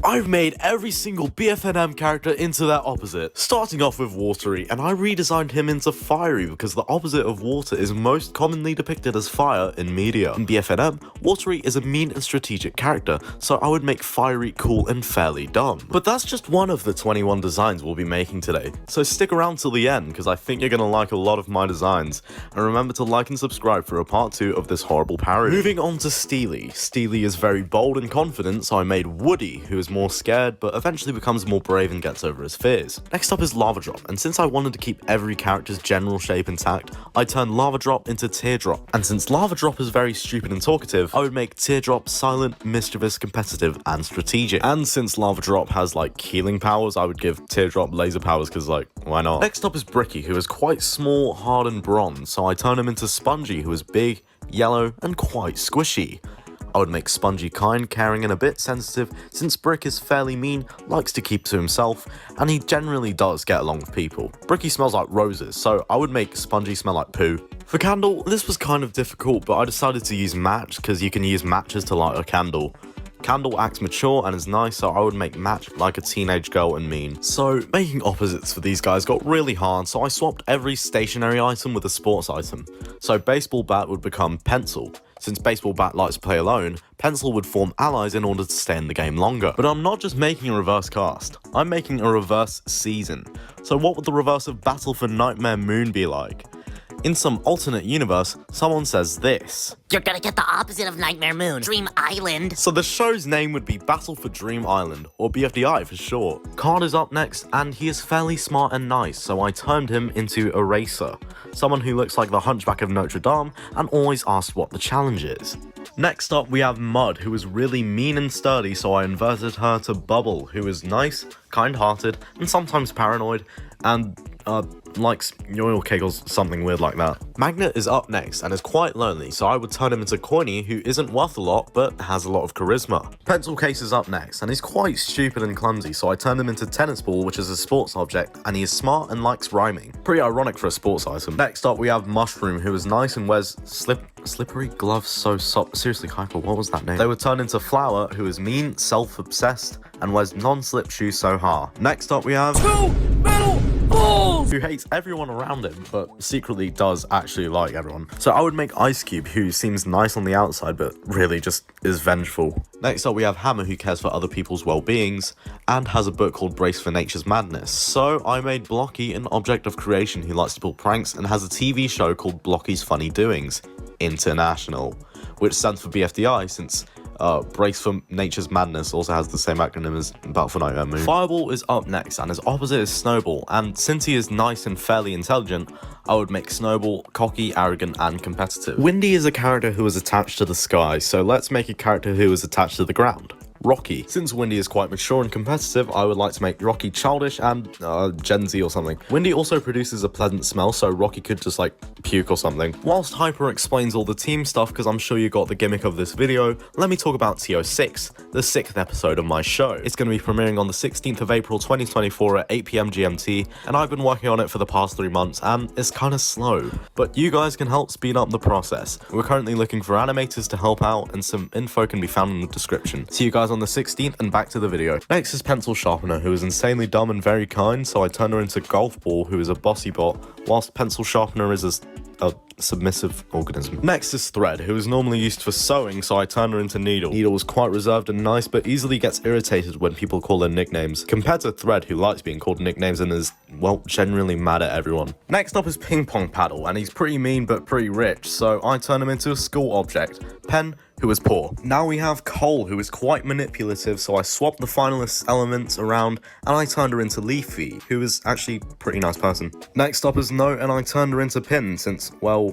I've made every single BFNM character into their opposite, starting off with Watery, and I redesigned him into Fiery because the opposite of water is most commonly depicted as fire in media. In BFNM, Watery is a mean and strategic character, so I would make Fiery cool and fairly dumb. But that's just one of the 21 designs we'll be making today, so stick around till the end because I think you're gonna like a lot of my designs, and remember to like and subscribe for a part 2 of this horrible parody. Moving on to Steely. Steely is very bold and confident, so I made Woody, who is more scared, but eventually becomes more brave and gets over his fears. Next up is Lava Drop, and since I wanted to keep every character's general shape intact, I turned Lava Drop into Teardrop. And since Lava Drop is very stupid and talkative, I would make Teardrop silent, mischievous, competitive, and strategic. And since Lava Drop has like healing powers, I would give Teardrop laser powers because like, why not? Next up is Bricky, who is quite small, hard, and bronze, so I turn him into Spongy, who is big, yellow, and quite squishy. I would make Spongy kind, caring, and a bit sensitive, since Brick is fairly mean, likes to keep to himself, and he generally does get along with people. Bricky smells like roses, so I would make Spongy smell like poo. For Candle, this was kind of difficult, but I decided to use Match, because you can use matches to light a candle. Candle acts mature and is nice, so I would make Match like a teenage girl and mean. So, making opposites for these guys got really hard, so I swapped every stationary item with a sports item. So Baseball Bat would become Pencil. Since Baseball Bat likes to play alone, Pencil would form allies in order to stay in the game longer. But I'm not just making a reverse cast, I'm making a reverse season. So what would the reverse of Battle for Nightmare Moon be like? In some alternate universe, someone says this: "You're gonna get the opposite of Nightmare Moon, Dream Island." So the show's name would be Battle for Dream Island, or BFDI for short. Card is up next, and he is fairly smart and nice, so I turned him into Eraser, someone who looks like the Hunchback of Notre Dame and always asks what the challenge is. Next up, we have Mud, who is really mean and sturdy, so I inverted her to Bubble, who is nice, kind-hearted, and sometimes paranoid, and likes oil kegels, something weird like that. Magnet is up next and is quite lonely, so I would turn him into Coiny, who isn't worth a lot but has a lot of charisma. Pencil Case is up next and he's quite stupid and clumsy, so I turned him into Tennis Ball, which is a sports object, and he is smart and likes rhyming. Pretty ironic for a sports item. Next up we have Mushroom, who is nice and wears slippery gloves so soft. Seriously, Hyper, what was that name? They would turn into Flower, who is mean, self-obsessed, and wears non-slip shoes so hard. Next up we have Two Metal Balls, who hates everyone around him, but secretly does actually like everyone. So I would make Ice Cube, who seems nice on the outside, but really just is vengeful. Next up we have Hammer, who cares for other people's well-beings, and has a book called Brace for Nature's Madness. So I made Blocky an object of creation who likes to pull pranks and has a TV show called Blocky's Funny Doings International, which stands for BFDI, since Brace for Nature's Madness also has the same acronym as Battle for Nightmare Moon. Fireball is up next, and his opposite is Snowball, and since he is nice and fairly intelligent, I would make Snowball cocky, arrogant, and competitive. Windy is a character who is attached to the sky, so let's make a character who is attached to the ground. Rocky. Since Windy is quite mature and competitive, I would like to make Rocky childish and Gen Z or something. Windy also produces a pleasant smell, so Rocky could just like puke or something. Whilst Hyper explains all the team stuff, because I'm sure you got the gimmick of this video, let me talk about TO6, the 6th episode of my show. It's going to be premiering on the 16th of April 2024 at 8 PM GMT, and I've been working on it for the past 3 months, and it's kind of slow. But you guys can help speed up the process. We're currently looking for animators to help out, and some info can be found in the description. See you guys on the 16th, and back to the video. Next is Pencil Sharpener, who is insanely dumb and very kind, so I turn her into Golf Ball, who is a bossy bot, whilst Pencil Sharpener is a submissive organism. Next is Thread, who is normally used for sewing, so I turn her into Needle. Needle is quite reserved and nice, but easily gets irritated when people call her nicknames, compared to Thread, who likes being called nicknames and is, well, generally mad at everyone. Next up is Ping Pong Paddle, and he's pretty mean but pretty rich, so I turn him into a school object. Pen, who is poor. Now we have Cole, who is quite manipulative, so I swapped the finalist elements around and I turned her into Leafy, who is actually a pretty nice person. Next up is Note, and I turned her into Pin, since, well,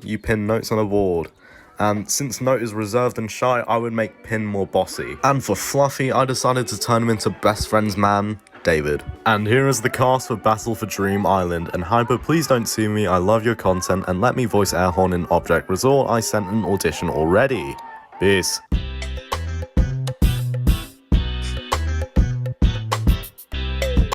you pin notes on a board. And since Note is reserved and shy, I would make Pin more bossy. And for Fluffy, I decided to turn him into Best Friend's Man, David. And here is the cast for Battle for Dream Island. And Hyper, please don't sue me, I love your content, and let me voice Airhorn in Object Resort. I sent an audition already. Peace.